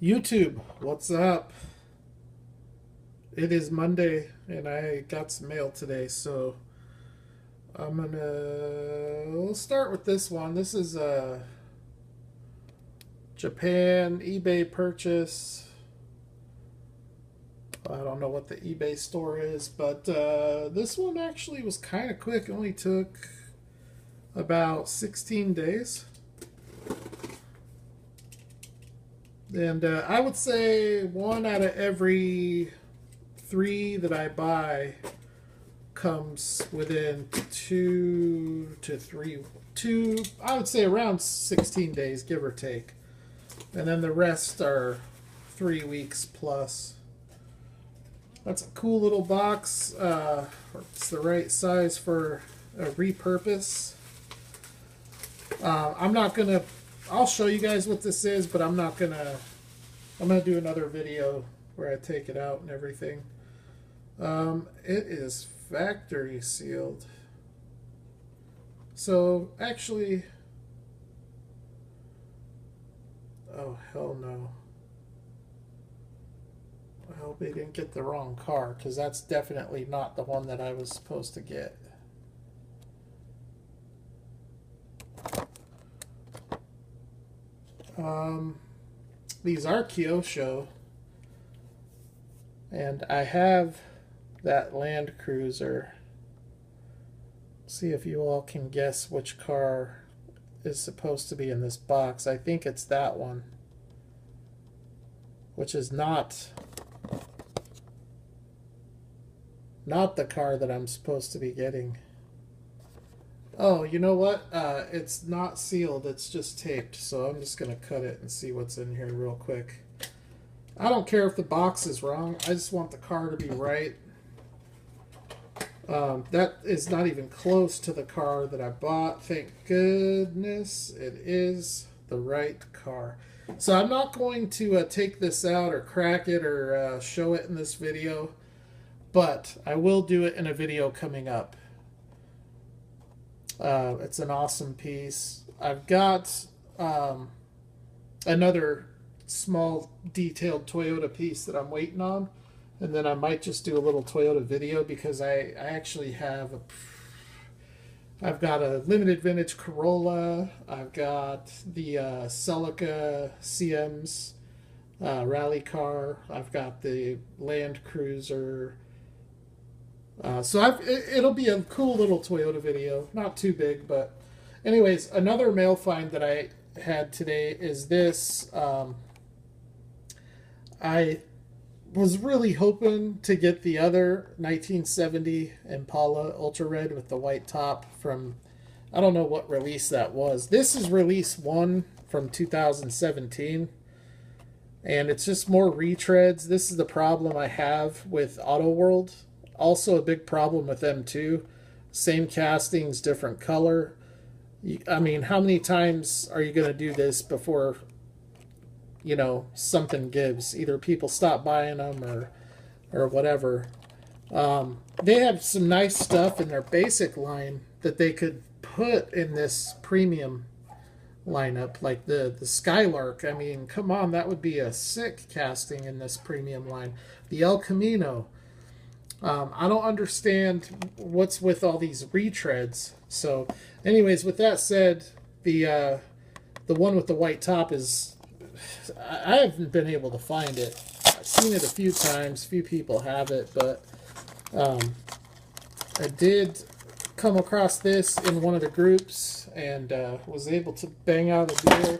YouTube, what's up? It is Monday and I got some mail today, so we'll start with this one. This is a Japan eBay purchase. I don't know what the eBay store is, but this one actually was kind of quick. It only took about 16 days. And I would say one out of every three that I buy comes within I would say around 16 days, give or take. And then the rest are 3 weeks plus. That's a cool little box. It's the right size for a repurpose. I'm not going to, I'll show you guys what this is, but I'm going to do another video where I take it out and everything. It is factory sealed. So actually, oh hell no. I hope they didn't get the wrong car, because that's definitely not the one that I was supposed to get. These are Kyosho, and I have that Land Cruiser. See if you all can guess which car is supposed to be in this box. I think it's that one, which is not the car that I'm supposed to be getting. Oh, you know what? It's not sealed. It's just taped. So I'm just going to cut it and see what's in here real quick. I don't care if the box is wrong. I just want the car to be right. That is not even close to the car that I bought. Thank goodness it is the right car. So I'm not going to take this out or crack it or show it in this video, but I will do it in a video coming up. It's an awesome piece. I've got another small detailed Toyota piece that I'm waiting on, and then I might just do a little Toyota video, because I actually I've got a limited vintage Corolla. I've got the Celica CM's rally car. I've got the Land Cruiser. So it'll be a cool little Toyota video. Not too big, but anyways, another mail find that I had today is this. I was really hoping to get the other 1970 Impala Ultra Red with the white top from, I don't know what release that was. This is release 1 from 2017. And it's just more retreads. This is the problem I have with Auto World. Also a big problem with them too. Same castings, different color. I mean, how many times are you going to do this before, you know, something gives? Either people stop buying them or whatever. They have some nice stuff in their basic line that they could put in this premium lineup, like the Skylark. I mean, come on, that would be a sick casting in this premium line. The El Camino. I don't understand what's with all these retreads. So, anyways, with that said, the one with the white top is, I haven't been able to find it. I've seen it a few times. Few people have it, but I did come across this in one of the groups and was able to bang out a deal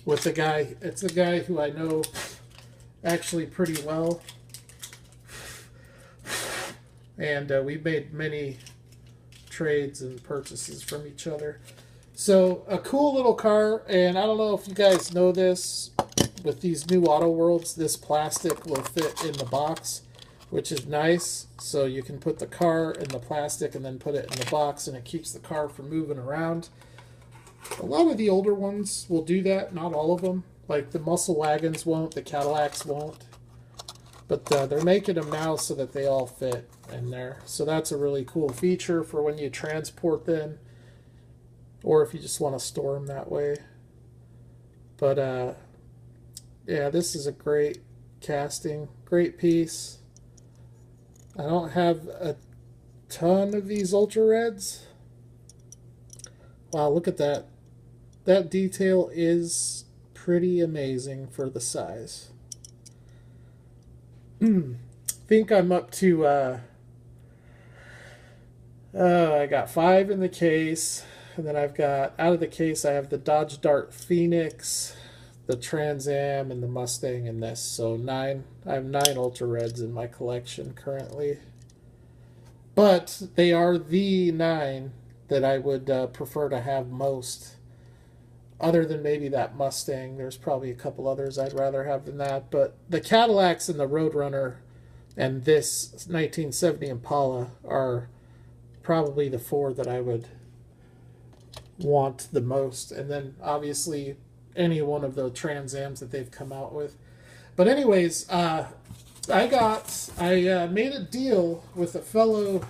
with the guy. It's a guy who I know actually pretty well. And we made many trades and purchases from each other. So a cool little car, and I don't know if you guys know this, with these new Auto Worlds, this plastic will fit in the box, which is nice. So you can put the car in the plastic and then put it in the box, and it keeps the car from moving around. A lot of the older ones will do that, not all of them. Like the muscle wagons won't, the Cadillacs won't. But they're making them now so that they all fit in there. So that's a really cool feature for when you transport them, or if you just want to store them that way. But yeah, this is a great casting, great piece. I don't have a ton of these ultra reds. Wow, look at that. That detail is pretty amazing for the size. Think I'm up to I got 5 in the case, and then I've got out of the case I have the Dodge Dart Phoenix, the Trans Am, and the Mustang in this. So 9. I have 9 Ultra Reds in my collection currently, but they are the 9 that I would prefer to have most. Other than maybe that Mustang, there's probably a couple others I'd rather have than that. But the Cadillacs and the Roadrunner and this 1970 Impala are probably the 4 that I would want the most. And then obviously any one of the Trans Ams that they've come out with. But anyways, I made a deal with a fellow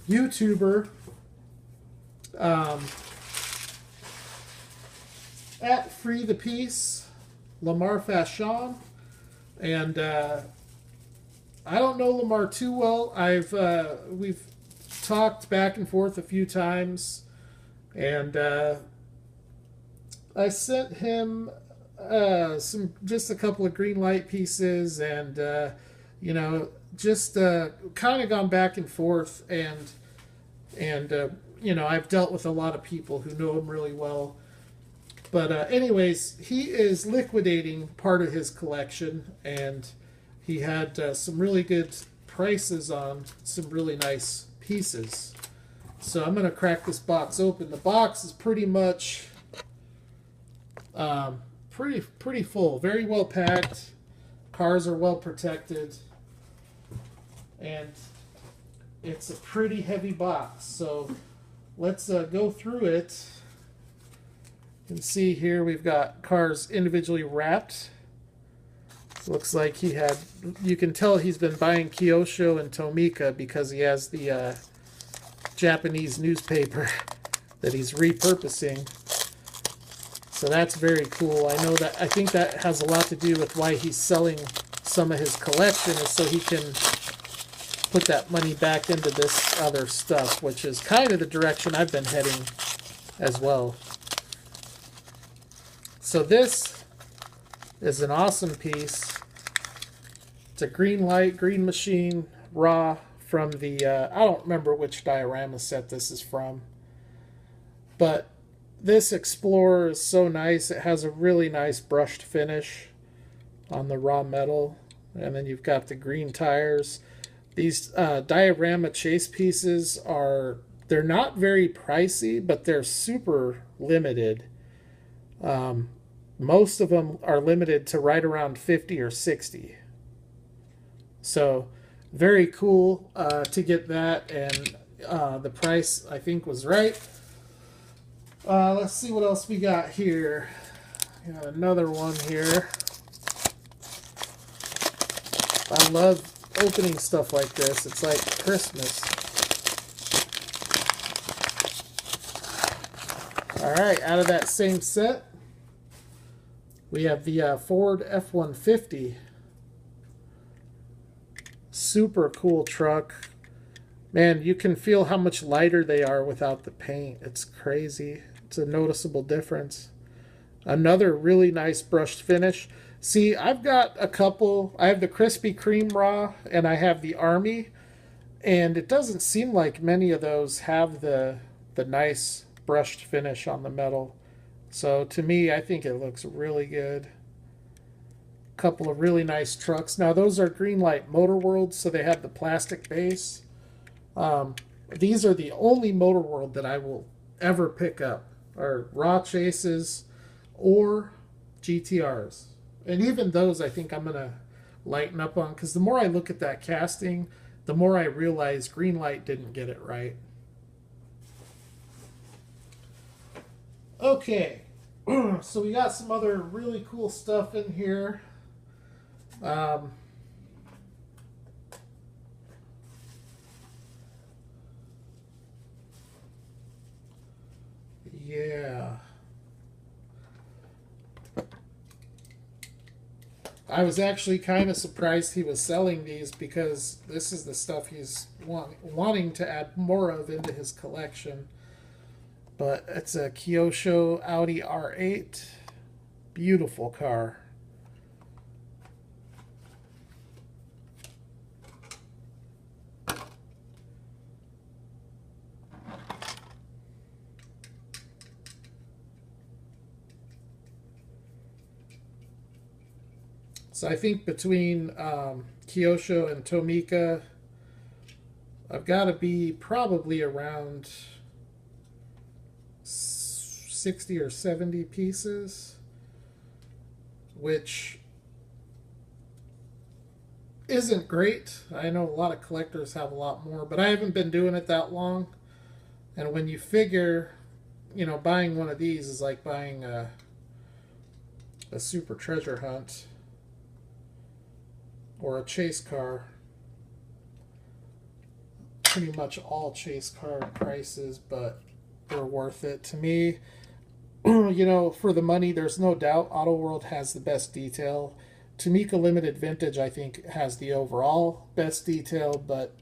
YouTuber at Free the Peace, Lamar Fashion, and I don't know Lamar too well. We've talked back and forth a few times, and I sent him just a couple of green light pieces, and just kind of gone back and forth, and I've dealt with a lot of people who know him really well. But anyways, he is liquidating part of his collection, and he had some really good prices on some really nice pieces. So I'm going to crack this box open. The box is pretty much pretty full, very well packed. Cars are well protected, and it's a pretty heavy box. So let's go through it. You can see here we've got cars individually wrapped. Looks like you can tell he's been buying Kyosho and Tomica because he has the Japanese newspaper that he's repurposing. So that's very cool. I think that has a lot to do with why he's selling some of his collection, is so he can put that money back into this other stuff, which is kind of the direction I've been heading as well. So this is an awesome piece. It's a green light, green machine, raw from the, I don't remember which diorama set this is from. But this Explorer is so nice. It has a really nice brushed finish on the raw metal. And then you've got the green tires. These diorama chase pieces they're not very pricey, but they're super limited. Most of them are limited to right around 50 or 60. So very cool to get that, and the price I think was right. Let's see what else we got here. Got another one here. I love opening stuff like this. It's like Christmas. Alright, out of that same set, we have the Ford F-150. Super cool truck. Man, you can feel how much lighter they are without the paint. It's crazy. It's a noticeable difference. Another really nice brushed finish. See, I've got a couple. I have the Krispy Kreme Raw, and I have the Army. And it doesn't seem like many of those have the nice brushed finish on the metal. So to me, I think it looks really good. Couple of really nice trucks. Now those are Greenlight Motor World, so they have the plastic base. These are the only Motor World that I will ever pick up, are raw chases or GTRs. And even those I think I'm gonna lighten up on, because the more I look at that casting, the more I realize Greenlight didn't get it right. Okay, so we got some other really cool stuff in here. Yeah. I was actually kind of surprised he was selling these because this is the stuff he's wanting to add more of into his collection. But it's a Kyosho Audi R8. Beautiful car. So I think between Kyosho and Tomica, I've got to be probably around 60 or 70 pieces, which isn't great. I know a lot of collectors have a lot more, but I haven't been doing it that long. And when you figure, you know, buying one of these is like buying a super treasure hunt or a chase car. Pretty much all chase car prices, but they're worth it to me. You know, for the money, there's no doubt Auto World has the best detail. Tomica Limited Vintage, I think, has the overall best detail, but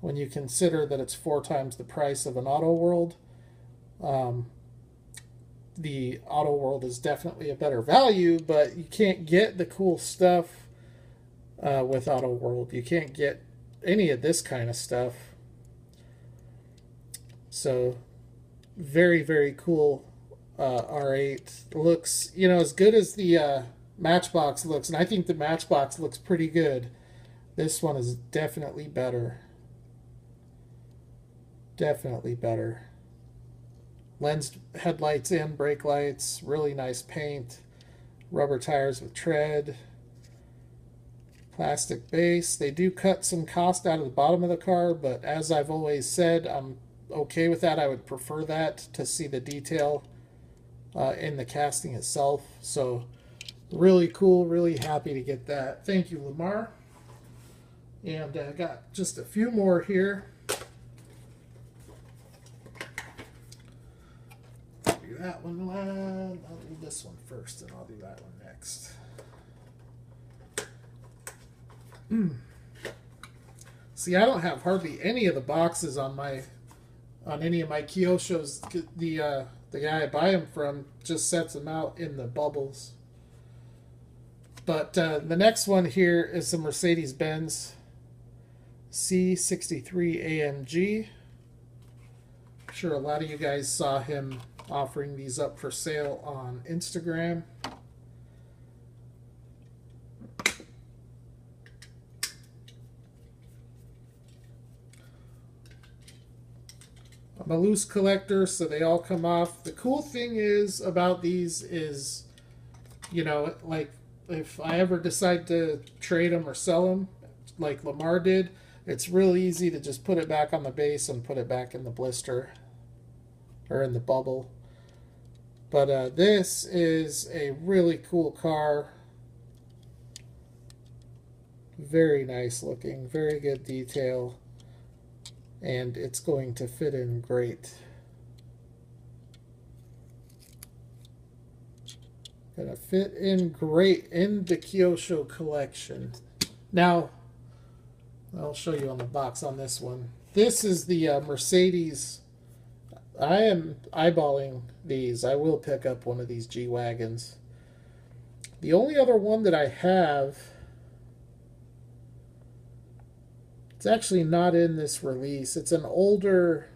when you consider that it's 4 times the price of an Auto World, the Auto World is definitely a better value, but you can't get the cool stuff with Auto World. You can't get any of this kind of stuff. So, very, very cool R8. Looks, you know, as good as the Matchbox looks, and I think the Matchbox looks pretty good. This one is definitely better. Definitely better. Lensed headlights and brake lights. Really nice paint. Rubber tires with tread. Plastic base. They do cut some cost out of the bottom of the car, but as I've always said, I'm okay with that. I would prefer that to see the detail in the casting itself. So really cool, really happy to get that. Thank you, Lamar. And I got just a few more here. I'll do that one. I'll do this one first, and I'll do that one next. See, I don't have hardly any of the boxes on any of my Kyoshos. The guy I buy them from just sets them out in the bubbles. But the next one here is the Mercedes-Benz C63 AMG. I'm sure a lot of you guys saw him offering these up for sale on Instagram. I'm a loose collector, so they all come off. The cool thing is about these is, you know, like if I ever decide to trade them or sell them, like Lamar did, it's real easy to just put it back on the base and put it back in the blister or in the bubble. But this is a really cool car. Very nice looking, very good detail. And it's going to fit in great. Gonna fit in great in the Kyosho collection. Now, I'll show you on the box on this one. This is the Mercedes. I am eyeballing these. I will pick up one of these G-Wagons. The only other one that I have, it's actually not in this release. It's an older,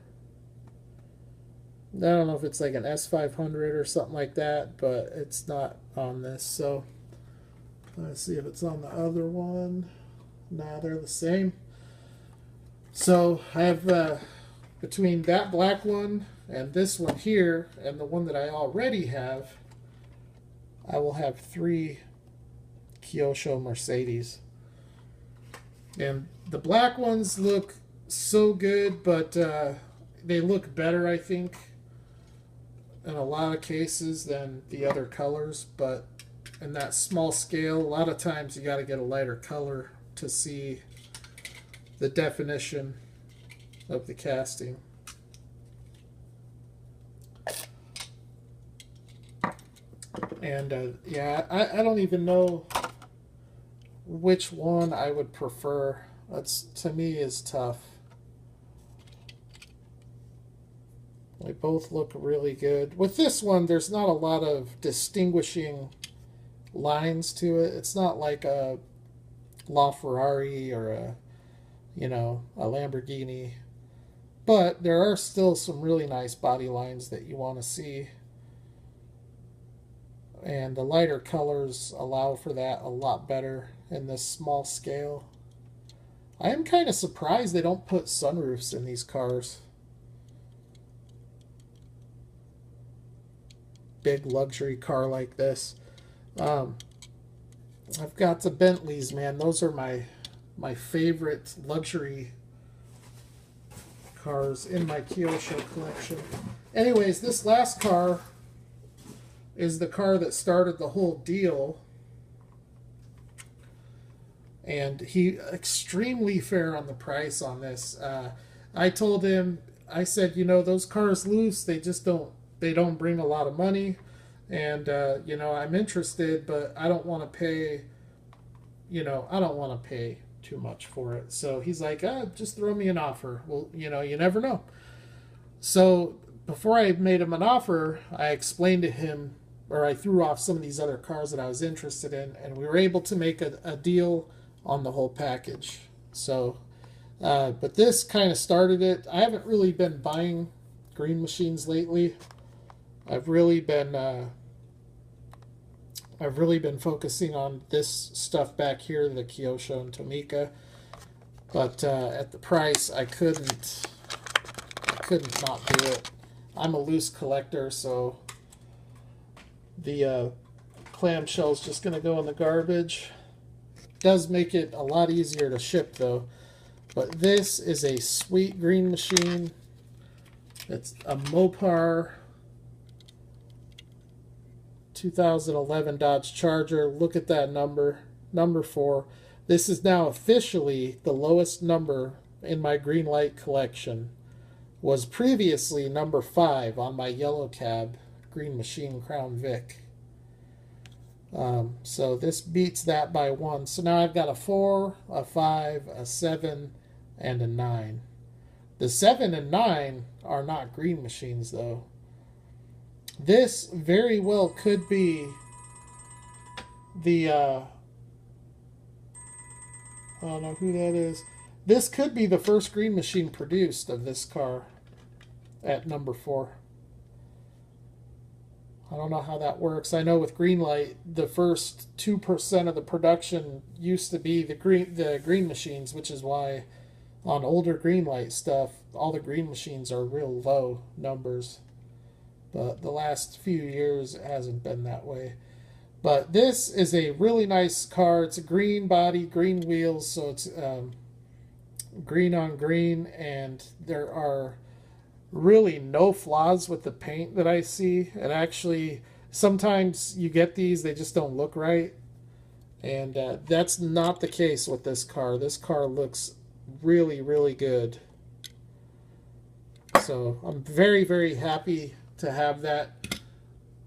I don't know if it's like an S500 or something like that, but it's not on this. So let's see if it's on the other one. Nah, they're the same. So I have between that black one and this one here and the one that I already have, I will have 3 Kyosho Mercedes. And the black ones look so good, but they look better, I think, in a lot of cases than the other colors. But in that small scale, a lot of times you got to get a lighter color to see the definition of the casting. And yeah, I don't even know which one I would prefer. That's, to me, is tough. They both look really good. With this one, there's not a lot of distinguishing lines to it. It's not like a LaFerrari or a, a Lamborghini. But there are still some really nice body lines that you want to see. And the lighter colors allow for that a lot better in this small scale. I am kind of surprised they don't put sunroofs in these cars. Big luxury car like this. I've got the Bentleys, man. Those are my favorite luxury cars in my Kyosho collection. Anyways, this last car is the car that started the whole deal. And he extremely fair on the price on this. I told him, I said, those cars loose, they don't bring a lot of money. And, I'm interested, but I don't want to pay, I don't want to pay too much for it. So he's like, just throw me an offer. Well, you never know. So before I made him an offer, I explained to him, or I threw off some of these other cars that I was interested in, and we were able to make a deal on the whole package. So, but this kind of started it. I haven't really been buying green machines lately. I've really been focusing on this stuff back here, the Kyosho and Tomica. But at the price, I couldn't not do it. I'm a loose collector, so the clamshell's just going to go in the garbage. Does make it a lot easier to ship, though. But this is a sweet green machine. It's a Mopar 2011 Dodge Charger. Look at that number, number 4. This is now officially the lowest number in my green light collection. Was previously number 5 on my yellow cab green machine Crown Vic. So this beats that by 1. So now I've got a 4, a 5, a 7, and a 9. The 7 and 9 are not green machines, though. This very well could be the, I don't know who that is. This could be the first green machine produced of this car at number 4. I don't know how that works. I know with Greenlight, the first 2% of the production used to be the green machines, which is why on older Greenlight stuff, all the green machines are real low numbers. But the last few years, it hasn't been that way. But this is a really nice car. It's a green body, green wheels, so it's green on green, and there are really no flaws with the paint that I see. And actually, sometimes you get these, they just don't look right. And that's not the case with this car. This car looks really, really good. So I'm very, very happy to have that.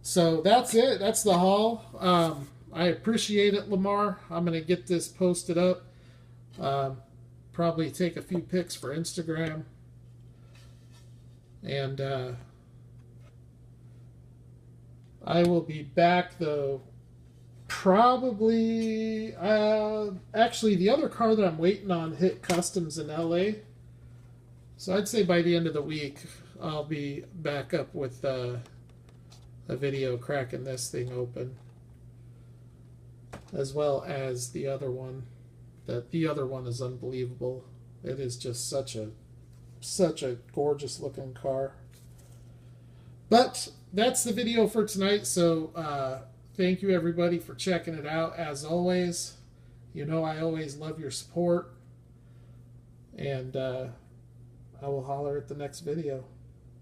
So that's it. That's the haul. I appreciate it, Lamar. I'm going to get this posted up. Probably take a few pics for Instagram. And I will be back, though, probably... actually, the other car that I'm waiting on hit customs in LA. So I'd say by the end of the week, I'll be back up with a video cracking this thing open. As well as the other one. The other one is unbelievable. It is just such a gorgeous looking car. But that's the video for tonight. So thank you everybody for checking it out. As always, I always love your support. And I will holler at the next video.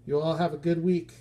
You all have a good week.